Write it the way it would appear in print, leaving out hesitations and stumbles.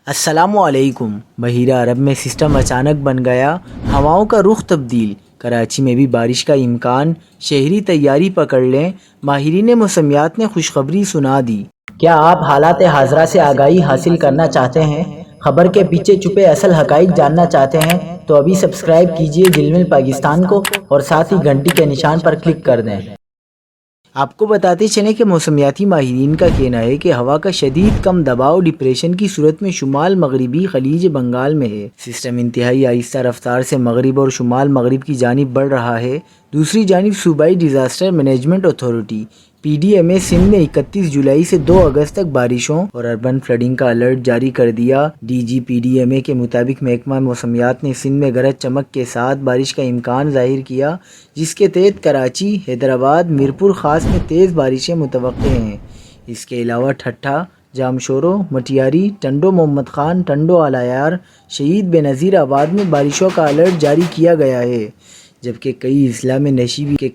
السلام علیکم۔ بحیرہ عرب میں سسٹم اچانک بن گیا، ہواؤں کا رخ تبدیل، کراچی میں بھی بارش کا امکان، شہری تیاری پکڑ لیں، ماہرین موسمیات نے خوشخبری سنا دی۔ کیا آپ حالات حاضرہ سے آگاہی حاصل کرنا چاہتے ہیں؟ خبر کے پیچھے چھپے اصل حقائق جاننا چاہتے ہیں تو ابھی سبسکرائب کیجئے جلمل پاکستان کو اور ساتھ ہی گھنٹی کے نشان پر کلک کر دیں۔ آپ کو بتاتے چلیں کہ موسمیاتی ماہرین کا کہنا ہے کہ ہوا کا شدید کم دباؤ ڈپریشن کی صورت میں شمال مغربی خلیج بنگال میں ہے۔ سسٹم انتہائی آہستہ رفتار سے مغرب اور شمال مغرب کی جانب بڑھ رہا ہے۔ دوسری جانب صوبائی disaster management authority PDMA Sindh نے 31 جولائی سے 2 اگست تک بارشوں اور اربن فلڈنگ کا الرٹ جاری کر دیا۔ DG PDMA کے مطابق محکمہ موسمیات نے سندھ میں گرج چمک کے ساتھ بارش کا امکان ظاہر کیا، جس کے تحت کراچی، حیدرآباد، میرپور خاص میں تیز بارشیں متوقع ہیں۔ اس کے علاوہ ٹھٹھہ، جامشورو، مٹیاری، ٹنڈو محمد خان، ٹنڈو العیار، شہید بے نظیر آباد میں بارشوں کا الرٹ جاری کیا گیا ہے، جبکہ کئی اضلاع میں نشیب کے